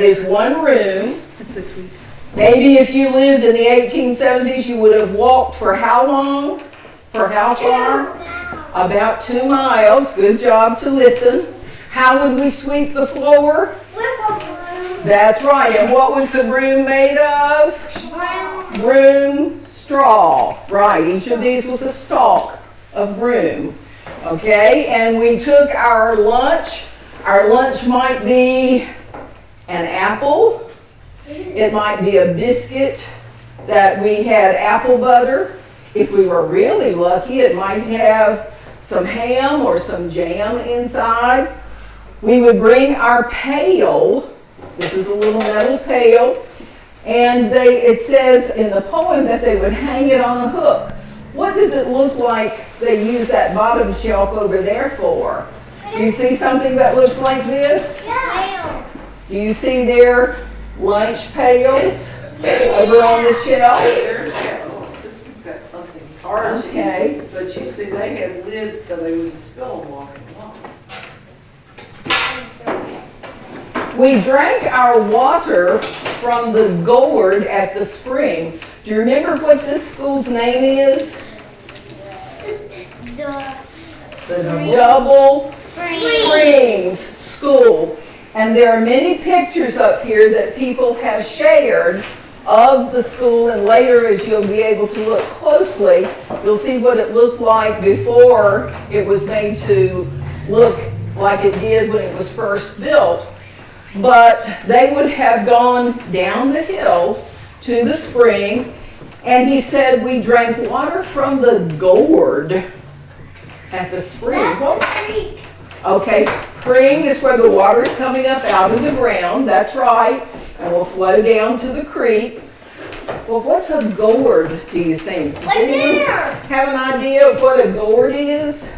that is one room. That's so sweet. Maybe if you lived in the 1870s, you would have walked for how long? For how far? About 2 miles. Good job to listen. How would we sweep the floor? That's right. And what was the broom made of? Broom straw. Right. Each of these was a stalk of broom. Okay. And we took our lunch. Our lunch might be an apple. It might be a biscuit that we had apple butter. If we were really lucky, it might have some ham or some jam inside. We would bring our pail. This is a little metal pail. And it says in the poem that they would hang it on a hook. What does it look like they use that bottom shelf over there for? Do you see something that looks like this? Yeah. Do you see their lunch pails over on the shelf? This one's got something hard. Okay. But you see, they had lids so they wouldn't spill them walking along. We drank our water from the gourd at the spring. Do you remember what this school's name is? The Double Springs School. And there are many pictures up here that people have shared of the school, and later as you'll be able to look closely, you'll see what it looked like before it was made to look like it did when it was first built. But they would have gone down the hill to the spring, and he said we drank water from the gourd at the spring. Okay, spring is where the water's coming up out of the ground, that's right, and will flow down to the creek. Well, what's a gourd, do you think? Does anyone have an idea of what a gourd is?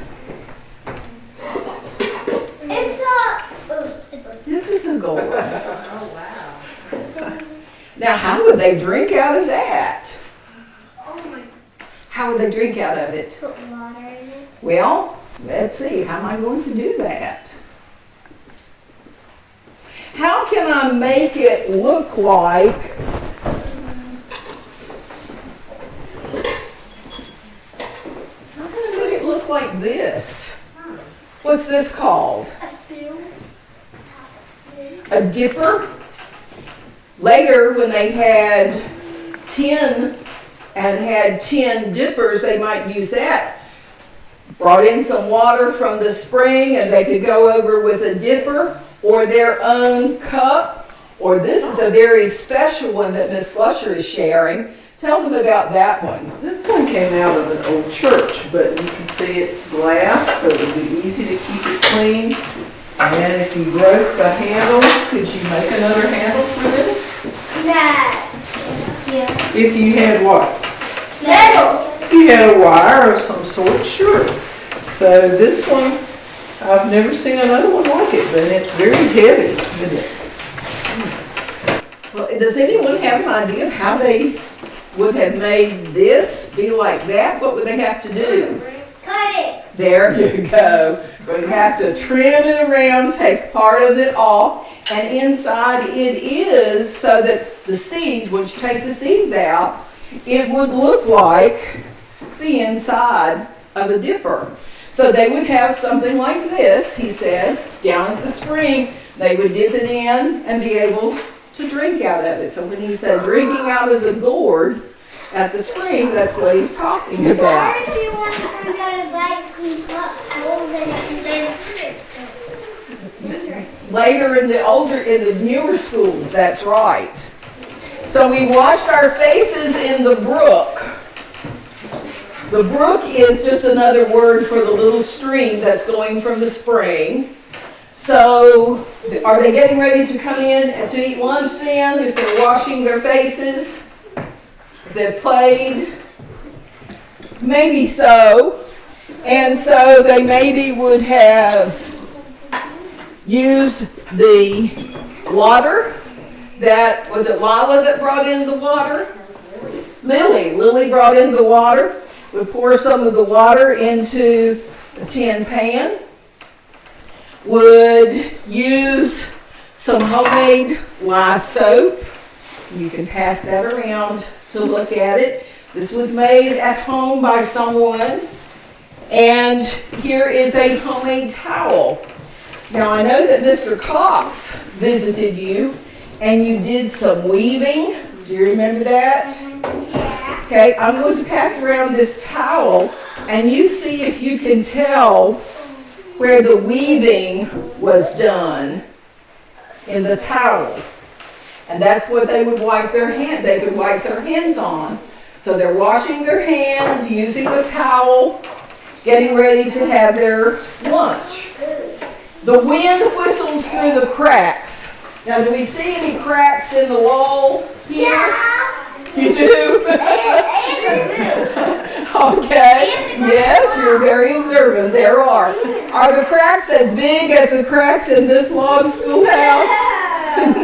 This is a gourd. Oh, wow. Now, how would they drink out of that? Oh my. How would they drink out of it? Put water in it. Well, let's see. How am I going to do that? How can I make it look like how can I make it look like this? What's this called? A spoon. A dipper? Later, when they had tin and had tin dippers, they might use that. Brought in some water from the spring and they could go over with a dipper or their own cup. Or this is a very special one that Miss Slusher is sharing. Tell them about that one. This one came out of an old church, but you can see it's glass, so it'll be easy to keep it clean. And if you broke the handle, could you make another handle for this? That. Yeah. If you had what? Metal. If you had a wire of some sort, sure. So this one, I've never seen another one like it, but it's very heavy, isn't it? Well, does anyone have an idea of how they would have made this be like that? What would they have to do? Cut it. There you go. We have to trim it around, take part of it off, and inside it is so that the seeds, once you take the seeds out, it would look like the inside of a dipper. So they would have something like this, he said, down at the spring. They would dip it in and be able to drink out of it. So when he said drinking out of the gourd at the spring, that's what he's talking about. Why do you want to drink out of that and put holes in it and then Later in the newer schools, that's right. So we washed our faces in the brook. The brook is just another word for the little stream that's going from the spring. So are they getting ready to come in and to eat lunch then if they're washing their faces? If they've played? Maybe so. And so they maybe would have used the water that, was it Lila that brought in the water? Lily brought in the water. We pour some of the water into the tin pan. Would use some homemade lye soap. You can pass that around to look at it. This was made at home by someone. And here is a homemade towel. Now I know that Mr. Cox visited you and you did some weaving. Do you remember that? Okay, I'm going to pass around this towel and you see if you can tell where the weaving was done in the towel. And that's what they would wipe their hand. They could wipe their hands on. So they're washing their hands, using the towel, getting ready to have their lunch. The wind whistles through the cracks. Now, do we see any cracks in the wall here? Yeah. You do? Okay. Yes, you're very observant. There are. Are the cracks as big as the cracks in this log schoolhouse?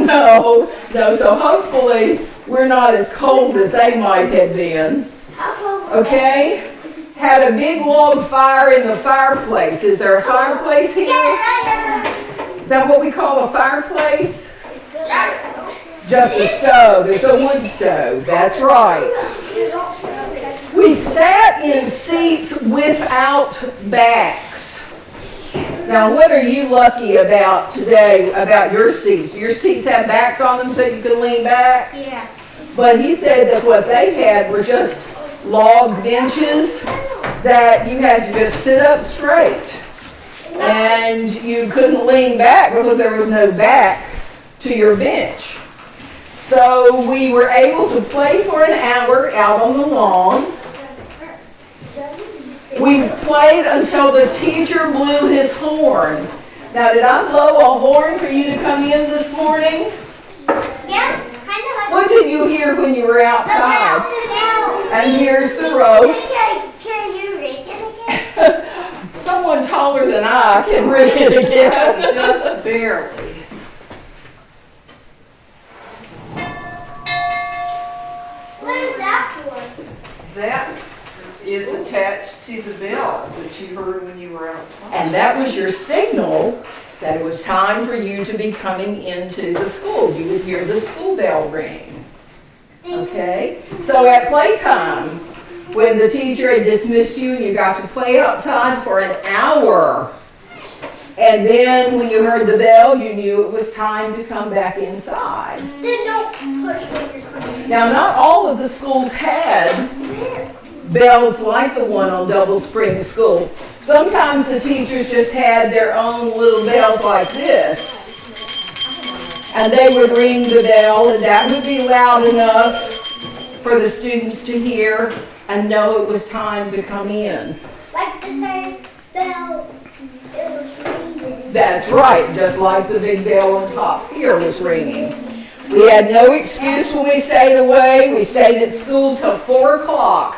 No. So hopefully we're not as cold as they might have been. Okay? Had a big log fire in the fireplace. Is there a fireplace here? Is that what we call a fireplace? Just a stove. It's a wood stove. That's right. We sat in seats without backs. Now, what are you lucky about today about your seats? Do your seats have backs on them so you can lean back? Yeah. But he said that what they had were just log benches that you had to just sit up straight. And you couldn't lean back because there was no back to your bench. So we were able to play for an hour out on the lawn. We played until the teacher blew his horn. Now, did I blow a horn for you to come in this morning? Yeah, kind of like. What did you hear when you were outside? And here's the rope. Can you read it again? Someone taller than I can read it again. Just barely. What is that for? That is attached to the bell that you heard when you were outside. And that was your signal that it was time for you to be coming into the school. You would hear the school bell ring. Okay? So at playtime, when the teacher had dismissed you, you got to play outside for an hour. And then when you heard the bell, you knew it was time to come back inside. Then don't push when you're coming. Now, not all of the schools had bells like the one on Double Spring School. Sometimes the teachers just had their own little bells like this. And they would ring the bell, and that would be loud enough for the students to hear and know it was time to come in. Like the same bell, it was ringing. That's right, just like the big bell on top here was ringing. We had no excuse when we stayed away. We stayed at school till 4 o'clock.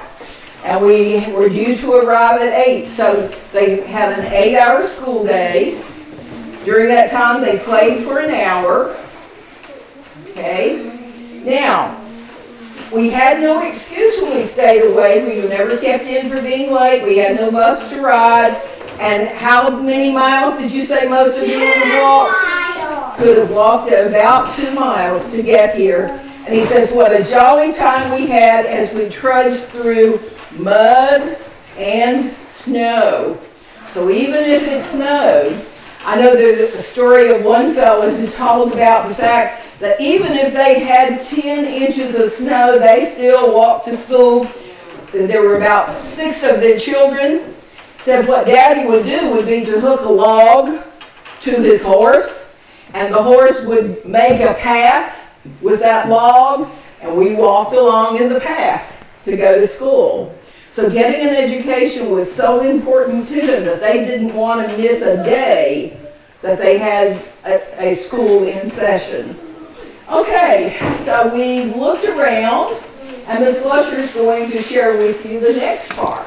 And we were due to arrive at 8, so they had an 8-hour school day. During that time, they played for an hour. Okay? Now, we had no excuse when we stayed away. We were never kept in for being late. We had no bus to ride. And how many miles did you say most of you would have walked? Could have walked about 2 miles to get here. And he says, what a jolly time we had as we trudged through mud and snow. So even if it snowed, I know there's a story of one fellow who told about the fact that even if they had 10 inches of snow, they still walked to school. There were about 6 of the children. Said what Daddy would do would be to hook a log to his horse, and the horse would make a path with that log, and we walked along in the path to go to school. So getting an education was so important to them that they didn't want to miss a day that they had a school in session. Okay, so we looked around, and Ms. Slusher is going to share with you the next part.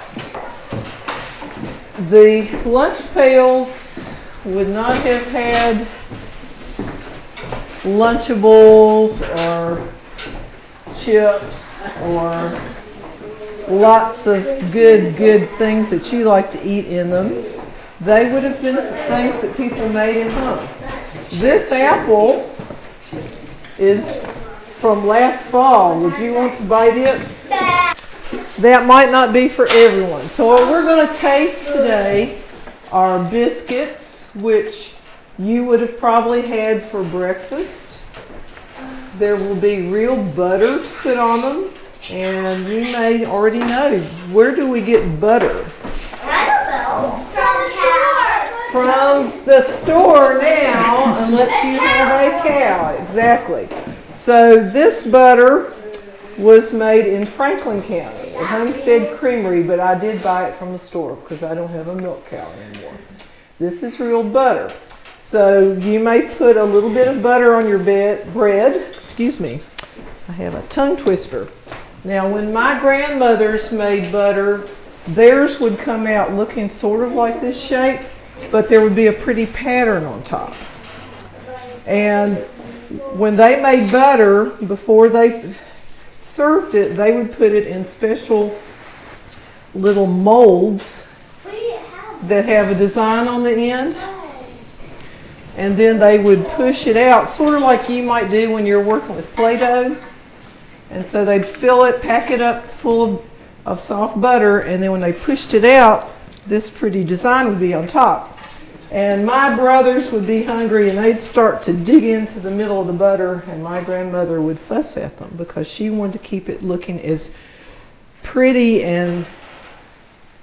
The lunch pails would not have had Lunchables or chips or lots of good things that you like to eat in them. They would have been things that people made at home. This apple is from last fall. Would you want to bite it? That might not be for everyone. So what we're going to taste today are biscuits, which you would have probably had for breakfast. There will be real butter to put on them. And you may already know, where do we get butter? I don't know. From the store now, unless you have a cow. Exactly. So this butter was made in Franklin County at Homestead Creamery, but I did buy it from the store because I don't have a milk cow anymore. This is real butter. So you may put a little bit of butter on your bread. Excuse me, I have a tongue twister. Now when my grandmothers made butter, theirs would come out looking sort of like this shape, but there would be a pretty pattern on top. And when they made butter, before they served it, they would put it in special little molds that have a design on the end. And then they would push it out, sort of like you might do when you're working with Play-Doh. And so they'd fill it, pack it up full of soft butter, and then when they pushed it out, this pretty design would be on top. And my brothers would be hungry and they'd start to dig into the middle of the butter, and my grandmother would fuss at them because she wanted to keep it looking as pretty and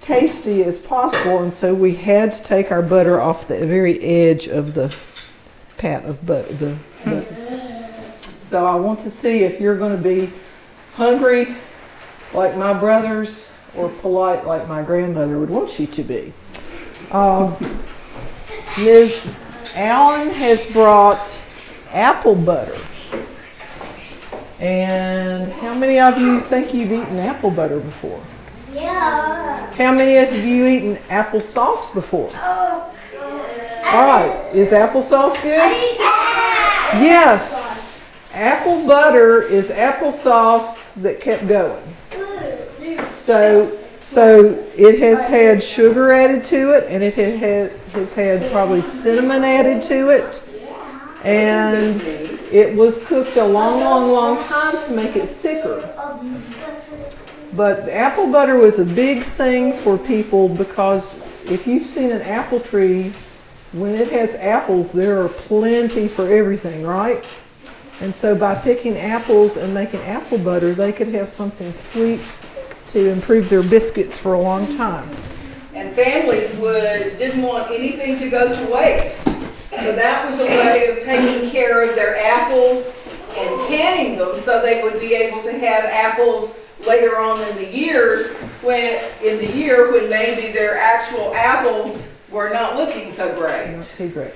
tasty as possible, and so we had to take our butter off the very edge of the pat of butter. So I want to see if you're going to be hungry like my brothers or polite like my grandmother would want you to be. Ms. Allen has brought apple butter. And how many of you think you've eaten apple butter before? Yeah. How many of you eaten applesauce before? Oh. All right, is applesauce good? Yes. Apple butter is applesauce that kept going. So it has had sugar added to it, and it has had probably cinnamon added to it, and it was cooked a long time to make it thicker. But apple butter was a big thing for people because if you've seen an apple tree, when it has apples, there are plenty for everything, right? And so by picking apples and making apple butter, they could have something sweet to improve their biscuits for a long time. And families didn't want anything to go to waste. So that was a way of taking care of their apples and canning them so they would be able to have apples later on in the year when maybe their actual apples were not looking so great. Not too great.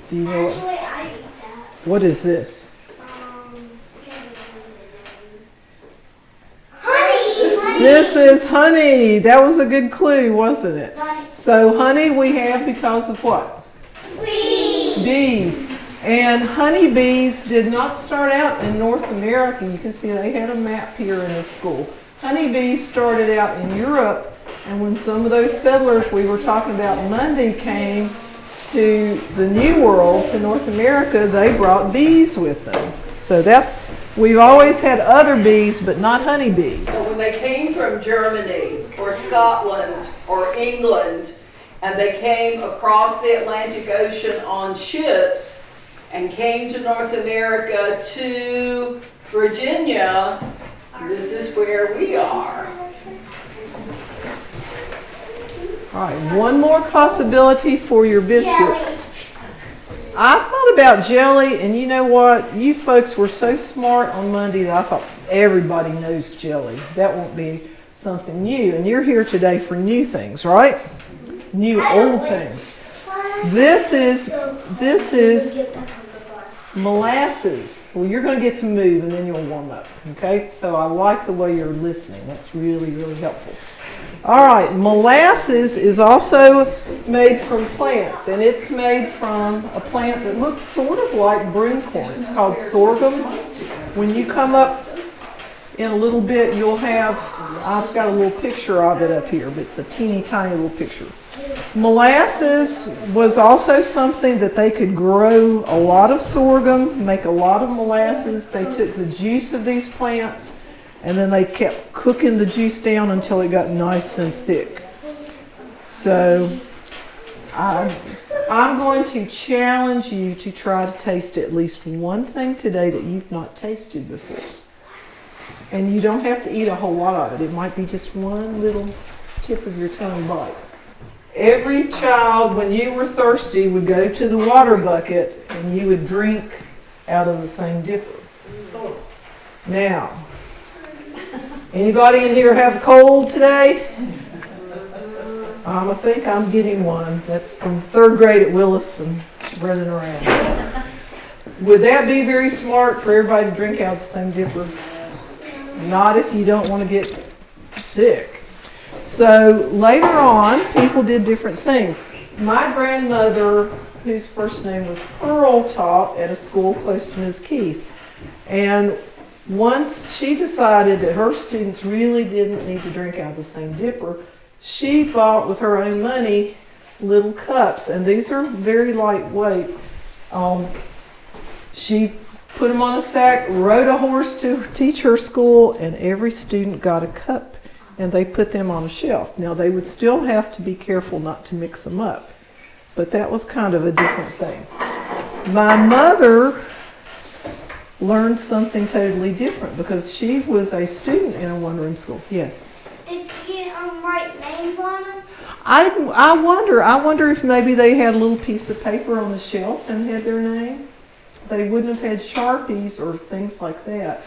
Do you know Actually, I eat that. what is this? Honey. This is honey. That was a good clue, wasn't it? Honey. So honey we have because of what? Bees. And honeybees did not start out in North America. You can see they had a map here in this school. Honeybees started out in Europe, and when some of those settlers we were talking about Monday came to the New World, to North America, they brought bees with them. So we've always had other bees, but not honeybees. So when they came from Germany or Scotland or England, and they came across the Atlantic Ocean on ships and came to North America, to Virginia, this is where we are. All right, one more possibility for your biscuits. I thought about jelly, and you know what? You folks were so smart on Monday that I thought everybody knows jelly. That won't be something new. And you're here today for new things, right? New old things. This is molasses. Well, you're going to get to move and then you'll warm up. Okay? So I like the way you're listening. That's really, really helpful. All right, molasses is also made from plants, and it's made from a plant that looks sort of like broom corn. It's called sorghum. When you come up in a little bit, you'll have I've got a little picture of it up here, but it's a teeny tiny little picture. Molasses was also something that they could grow a lot of sorghum, make a lot of molasses. They took the juice of these plants and then they kept cooking the juice down until it got nice and thick. So I'm going to challenge you to try to taste at least one thing today that you've not tasted before. And you don't have to eat a whole lot of it. It might be just one little tip of your tongue bite. Every child, when you were thirsty, would go to the water bucket and you would drink out of the same dipper. Now, anybody in here have a cold today? I think I'm getting one. That's from 3rd grade at Willis and running around. Would that be very smart for everybody to drink out of the same dipper? Not if you don't want to get sick. So later on, people did different things. My grandmother, whose first name was Pearl, taught at a school close to Ms. Keith. And once she decided that her students really didn't need to drink out of the same dipper, she bought with her own money little cups, and these are very lightweight. She put them on a sack, rode a horse to teach her school, and every student got a cup, and they put them on a shelf. Now, they would still have to be careful not to mix them up, but that was kind of a different thing. My mother learned something totally different because she was a student in a one-room school. Yes? Did she write names on them? I wonder if maybe they had a little piece of paper on the shelf and had their name. They wouldn't have had Sharpies or things like that,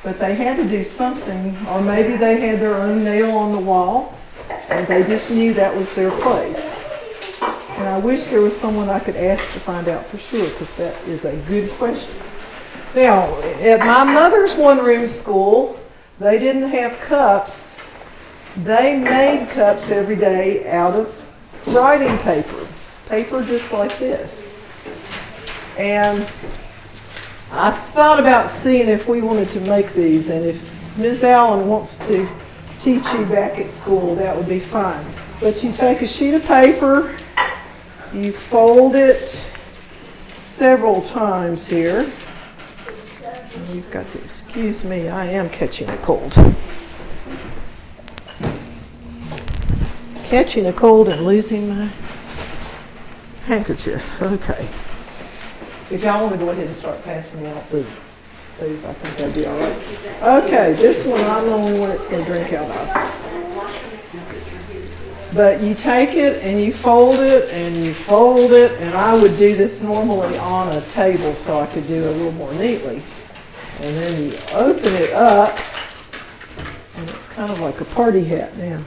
but they had to do something, or maybe they had their own nail on the wall and they just knew that was their place. And I wish there was someone I could ask to find out for sure, because that is a good question. Now, at my mother's one-room school, they didn't have cups. They made cups every day out of writing paper just like this. And I thought about seeing if we wanted to make these, and if Ms. Allen wants to teach you back at school, that would be fine. But you take a sheet of paper, you fold it several times here. And you've got to excuse me, I am catching a cold. Catching a cold and losing my handkerchief. Okay. If y'all want to go ahead and start passing out those, I think that'd be all right. Okay, this one I'm the only one that's going to drink out of. But you take it and you fold it and you fold it, and I would do this normally on a table so I could do it a little more neatly. And then you open it up, and it's kind of like a party hat now.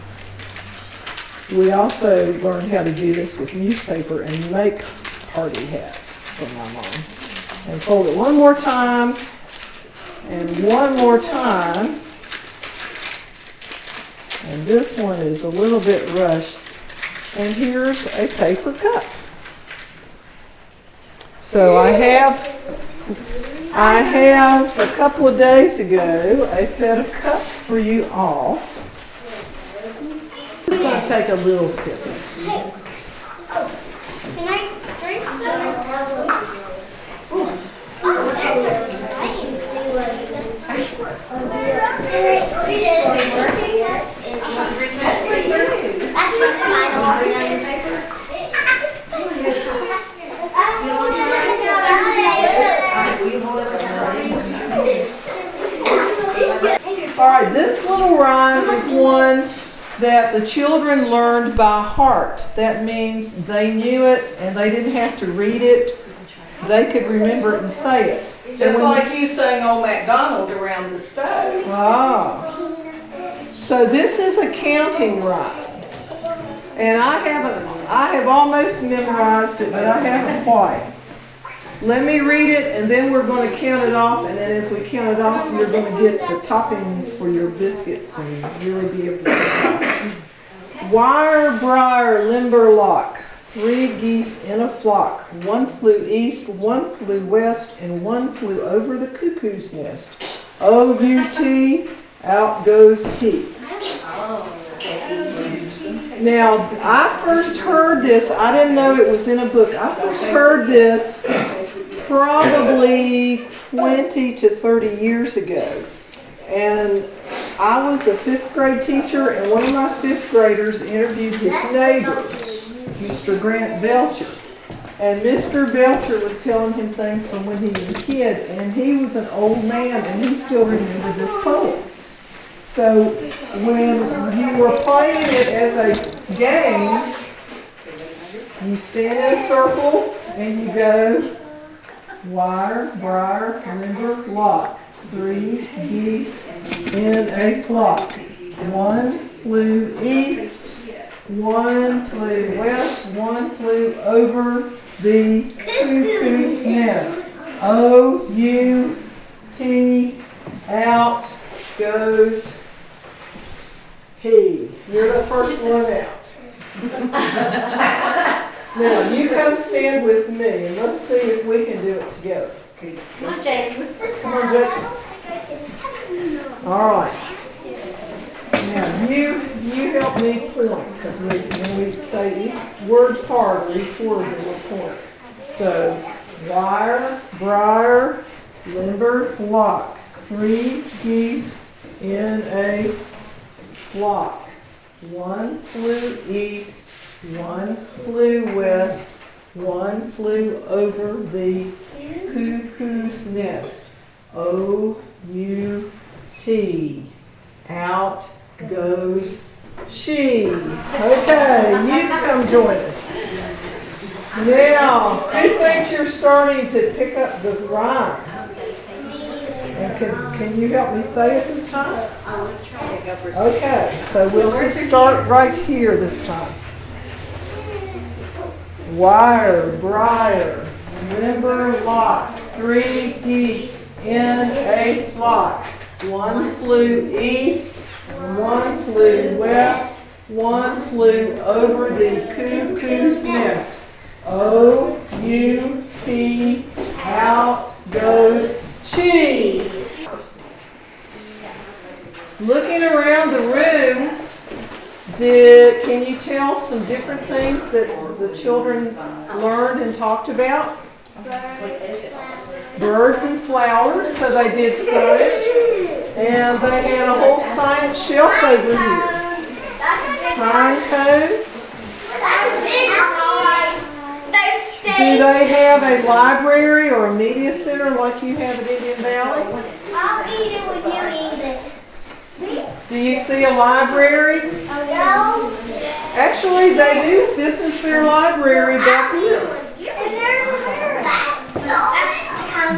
We also learned how to do this with newspaper and make party hats from my mom. And fold it one more time, and one more time. And this one is a little bit rushed. And here's a paper cup. So I have a couple of days ago a set of cups for you all. I'm just going to take a little sip. Hey, can I drink All right, this little rhyme is one that the children learned by heart. That means they knew it and they didn't have to read it. They could remember it and say it. Just like you sang Old MacDonald around the stove. Ah. So this is a counting rhyme. And I have almost memorized it, but I haven't quite. Let me read it, and then we're going to count it off, and then as we count it off, you're going to get the toppings for your biscuits and really be able to count. Wire, briar, limber, lock, 3 geese in a flock. 1 flew east, 1 flew west, and 1 flew over the cuckoo's nest. O-U-T, out goes he. Now, I first heard this, I didn't know it was in a book. I first heard this probably 20 to 30 years ago. And I was a 5th grade teacher, and one of my 5th graders interviewed his neighbor, Mr. Grant Belcher. And Mr. Belcher was telling him things from when he was a kid, and he was an old man, and he still remembered this poem. So when you were playing it as a game, you stand in a circle and you go wire, briar, limber, lock. 3 geese in a flock. 1 flew east, 1 flew west, 1 flew over the cuckoo's nest. O-U-T, out goes he. You're the first one out. Now, you come stand with me, and let's see if we can do it together. Come on, Jacob. Come on, Jacob. All right. Now, you help me point, because when we say each word part, each word will point. So, wire, briar, limber, lock. 3 geese in a flock. 1 flew east, 1 flew west, 1 flew over the cuckoo's nest. O-U-T. Out goes she. Okay, you come join us. Now, who thinks you're starting to pick up the rhyme? And can you help me say it this time? Let's try to go for Okay, so we'll just start right here this time. Wire, briar, limber, lock. 3 geese in a flock. 1 flew east, 1 flew west, 1 flew over the cuckoo's nest. O-U-T, out goes she. Looking around the room, can you tell some different things that the children learned and talked about? Birds and flowers, so they did science. And they had a whole science shelf over here. Pine cones. Do they have a library or a media center like you have at Indian Valley? I'll eat it when you eat it. Do you see a library? No. Actually, they do. This is their library back here.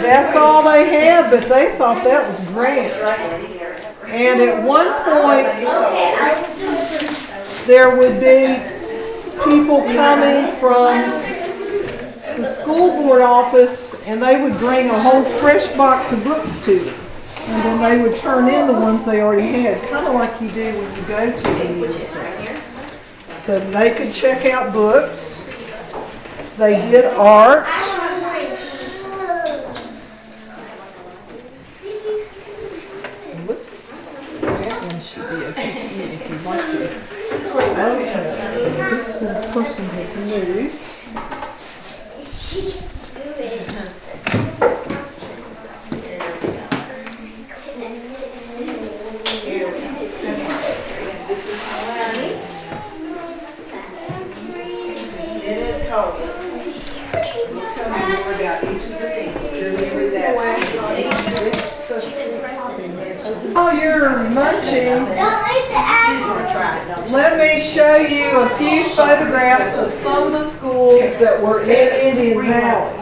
That's all they had, but they thought that was great. And at one point, there would be people coming from the school board office, and they would bring a whole fresh box of books to them. And then they would turn in the ones they already had, kind of like you do when you go to the media center. So they could check out books. They did art. Whoops. That one should be okay to eat if you'd like to. Okay, this person has moved. While you're munching, let me show you a few photographs of some of the schools that were in Indian Valley.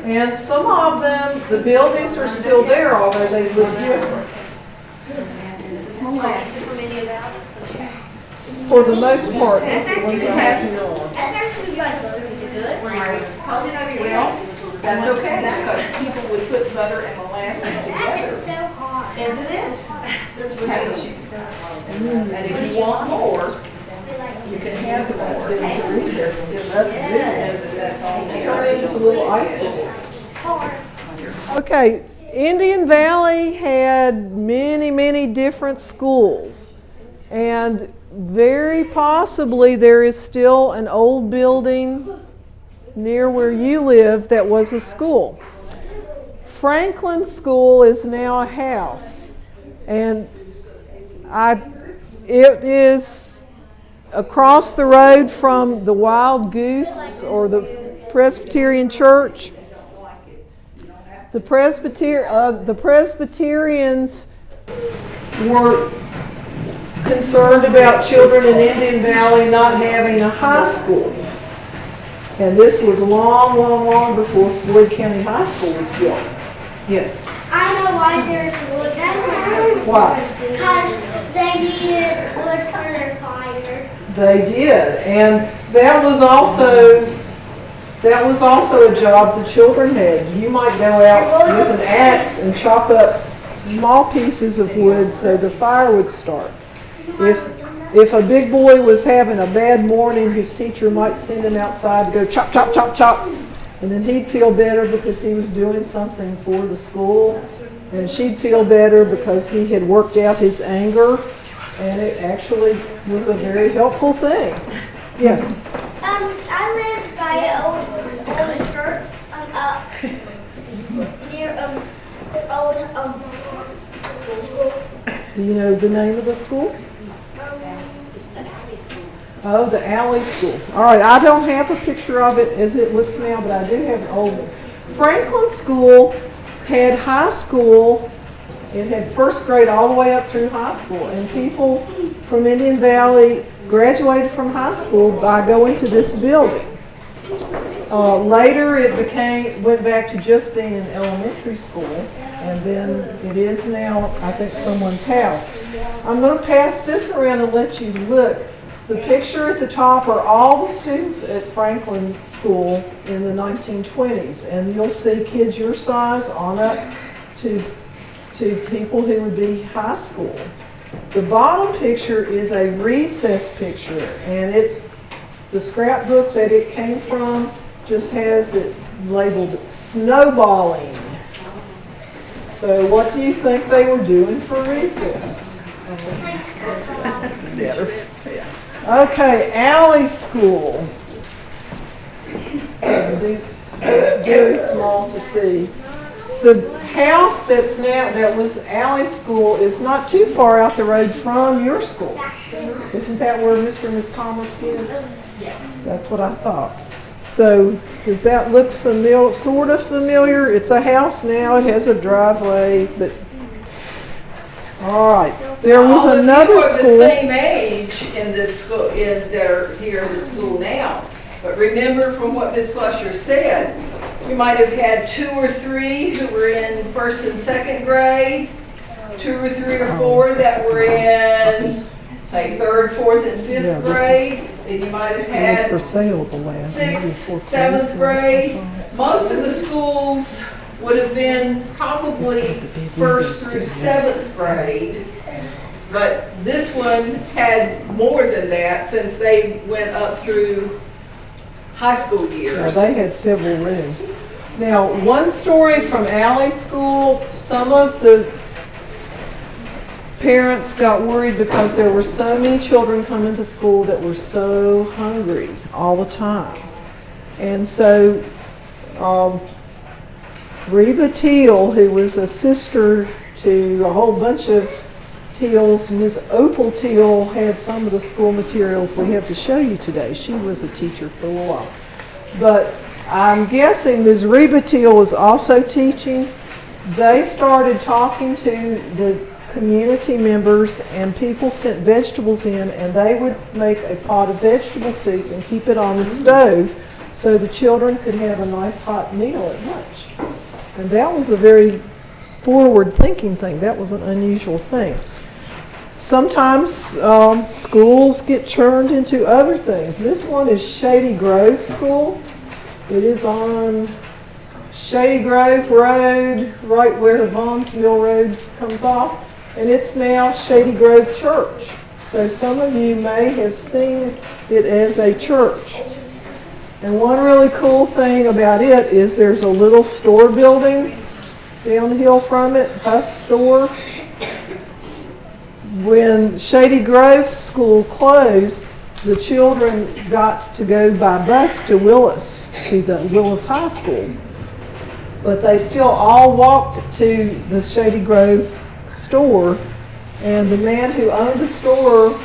And some of them, the buildings are still there, although they look different. For the most part, these are the ones I have here on. Is it good? Hold it over your Well, that's okay, because people would put butter and molasses together. So hard. Isn't it? And if you want more, you can have more. Get into recess and get up and That's all they turn are. it into little icicles. Okay, Indian Valley had many, many different schools. And very possibly there is still an old building near where you live that was a school. Franklin School is now a house, and it is across the road from the Wild Goose or the Presbyterian Church. The Presbyterians were concerned about children in Indian Valley not having a high school. And this was long, long, long before Floyd County High School was built. Yes? I know why there's wood there. Why? Because they needed wood for their fire. They did. And that was also a job the children had. You might go out with an axe and chop up small pieces of wood so the fire would start. If a big boy was having a bad morning, his teacher might send him outside to go chop, chop, chop, chop. And then he'd feel better because he was doing something for the school. And she'd feel better because he had worked out his anger. And it actually was a very helpful thing. Yes? I live by an old church, near old school. Do you know the name of the school? Oh, the Alley School. All right, I don't have a picture of it as it looks now, but I do have an old one. Franklin School had high school. It had first grade all the way up through high school, and people from Indian Valley graduated from high school by going to this building. Later, it went back to just being an elementary school, and then it is now, I think, someone's house. I'm going to pass this around and let you look. The picture at the top are all the students at Franklin School in the 1920s, and you'll see kids your size on up to people who would be high school. The bottom picture is a recess picture, and the scrapbook that it came from just has it labeled snowballing. So what do you think they were doing for recess? Okay, Alley School. These are very small to see. The house that was Alley School is not too far out the road from your school. Isn't that where Mr. and Ms. Thomas live? Yes. That's what I thought. So does that look familiar? Sort of familiar? It's a house now. It has a driveway, but all right. There was another All of you are school. the same age in this school, they're here in the school now. But remember from what Ms. Slusher said, you might have had 2 or 3 who were in 1st and 2nd grade, 2 or 3 or 4 that were in, say, 3rd, 4th, and 5th grade. And you might have It was for had sale the last 6th, 7th grade. Most of the schools would have been probably 1st through 7th grade. But this one had more than that since they went up through high school years. Yeah, they had several rooms. Now, one story from Alley School, some of the parents got worried because there were so many children coming to school that were so hungry all the time. And so Reba Teal, who was a sister to a whole bunch of Teals, Ms. Opal Teal had some of the school materials we have to show you today. She was a teacher for a while. But I'm guessing Ms. Reba Teal was also teaching. They started talking to the community members, and people sent vegetables in, and they would make a pot of vegetable soup and keep it on the stove so the children could have a nice hot meal at lunch. And that was a very forward-thinking thing. That was an unusual thing. Sometimes schools get churned into other things. This one is Shady Grove School. It is on Shady Grove Road, right where Vaughn's Mill Road comes off, and it's now Shady Grove Church. So some of you may have seen it as a church. And one really cool thing about it is there's a little store building down the hill from it, Huss Store. when Shady Grove School closed, the children got to go by bus to Willis, to the Willis High School. But they still all walked to the Shady Grove store, and the man who owned the store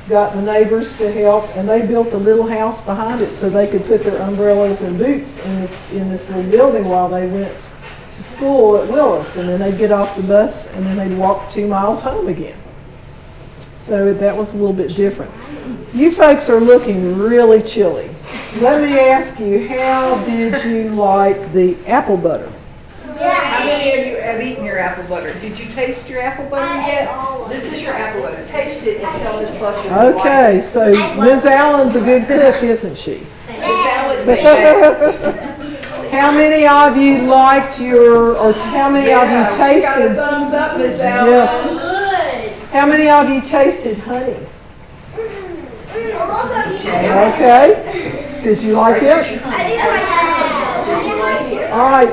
got the neighbors to help, and they built a little house behind it so they could put their umbrellas and boots in this little building while they went to school at Willis, and then they'd get off the bus and then they'd walk 2 miles home again. So that was a little bit different. You folks are looking really chilly. Let me ask you, how did you like the apple butter? How many of you have eaten your apple butter? Did you taste your apple butter yet? This is your apple butter. Taste it and tell Miss Slusher. Okay, so Ms. Allen's a good cook, isn't she? Miss Allen made that. How many of you liked your, or how many of you Got a tasted? thumbs up, Miss Allen. Yes. How many of you tasted honey? I Okay. Did you like it? didn't like that. All right.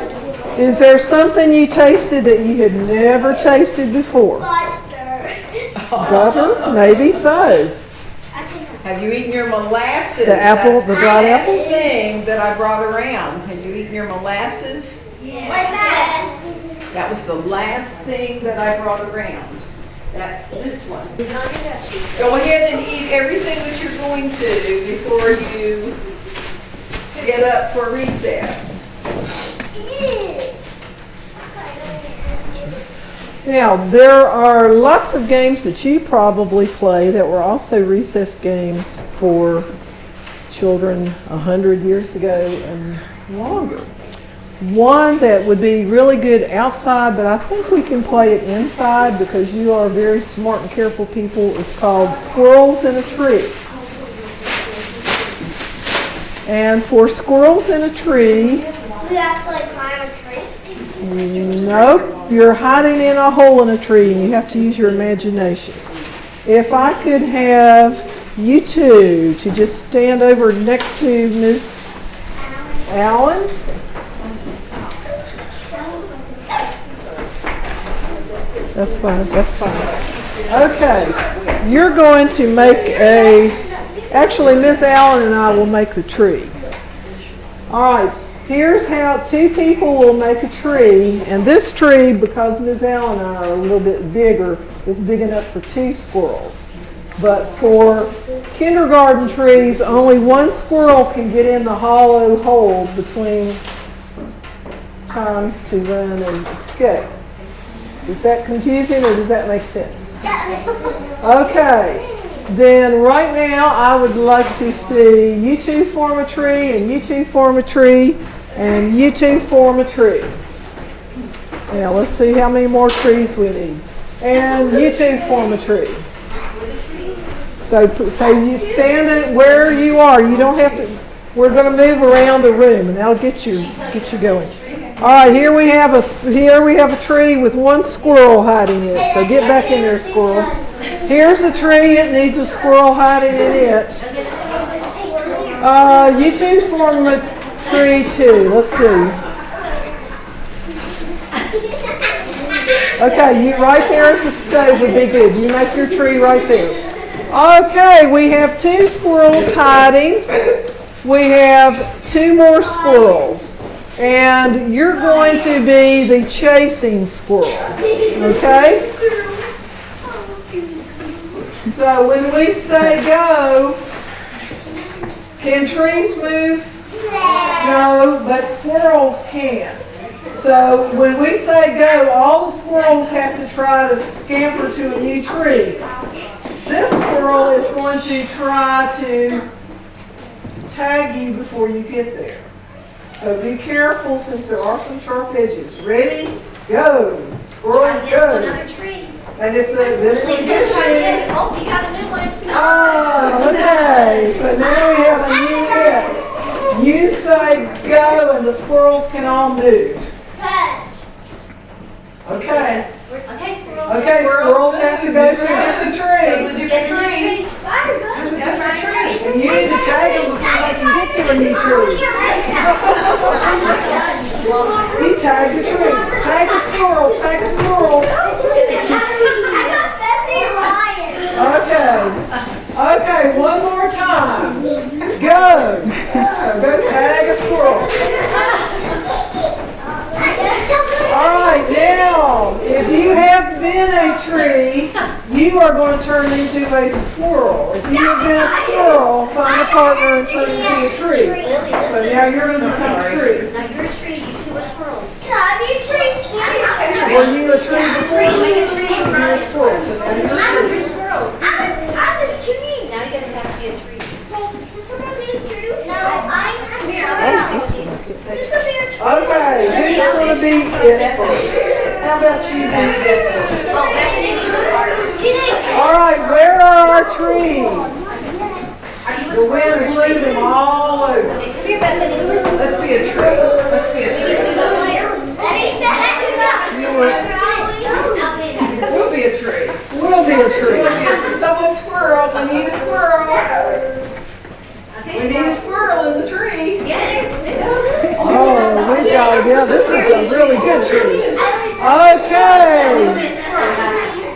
Is there something you tasted that you had never tasted before? Butter? Maybe so. Have you eaten your molasses? The apple, That's the dried last apple? thing that I brought around. Have you eaten your molasses? That was the last thing that I brought around. That's this one. Go ahead and eat everything that you're going to before you get up for recess. Now, there are lots of games that you probably play that were also recess games for children 100 years ago and longer. One that would be really good outside, but I think we can play it inside because you are very smart and careful people, is called Squirrels in a Tree. And for Squirrels in a Tree, We actually climb a tree. nope, you're hiding in a hole in a tree and you have to use your imagination. If I could have you two to just stand over next to Miss Allen. That's fine, that's fine. Okay, you're going to make actually Miss Allen and I will make the tree. All right, here's how 2 people will make a tree, and this tree, because Miss Allen and I are a little bit bigger, is big enough for 2 squirrels. But for kindergarten trees, only 1 squirrel can get in the hollow hole between times to run and escape. Is that confusing or does that make sense? Okay, then right now I would like to see you two form a tree, and you two form a tree, and you two form a tree. Now let's see how many more trees we need. And you two form a tree. So you stand it where you are. You don't have to. We're going to move around the room, and that'll get you going. All right, here we have a tree with 1 squirrel hiding in it. So get back in there, squirrel. Here's a tree. It needs a squirrel hiding in it. You two form a tree too. Let's see. Okay, you right there at the stove would be good. You make your tree right there. Okay, we have 2 squirrels hiding. We have 2 more squirrels. And you're going to be the chasing squirrel. Okay? So when we say go, can trees move? No, but squirrels can. So when we say go, all the squirrels have to try to scamper to a new tree. This squirrel is going to try to tag you before you get there. So be careful since there are some sharp edges. Ready? Go. Squirrels go. Another tree. And if this one gets you. Oh, you got a new one. Oh, okay. So now we have a new hit. You say go and the squirrels can all move. Okay. Okay, squirrels. Okay, squirrels have to go to a different tree. Get a new tree. And you need to tag them before they can get to a new tree. You tag the tree. Tag a squirrel. Tag a squirrel. I got Bessie Ryan. Okay, one more time. Go. So go tag a squirrel. All right, now, if you have been a tree, you are going to turn into a squirrel. If you have been a squirrel, find a partner and turn into a tree. So now you're going to become a tree. Now you're a tree, you two are squirrels. Were you a tree before? Make a tree in You're front a of you. squirrel, so now you're a You're tree. squirrels. I'm a tree. Now you gotta have to be a tree. Okay, who's going to be it first? How about you be it first? Oh, that's it. All right, where are our trees? Are you a We're squirrel going to or a tree tree? them all over. Okay, come here, Bethany. Let's be a tree. Let's be a tree. We'll be a tree. We'll be a tree. Someone squirrel. We need a squirrel. We need a squirrel in the tree. Oh, we got, yeah, this is a really good tree. Okay,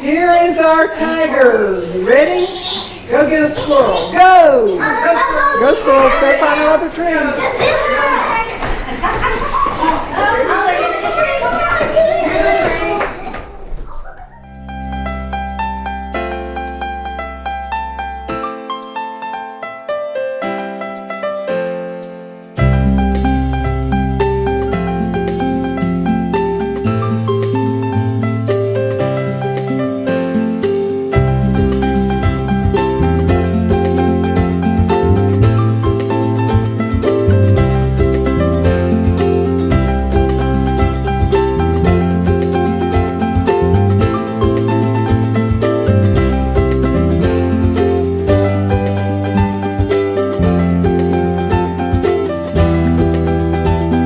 here is our tiger. You ready? Go get a squirrel. Go! Go squirrels, go find another tree.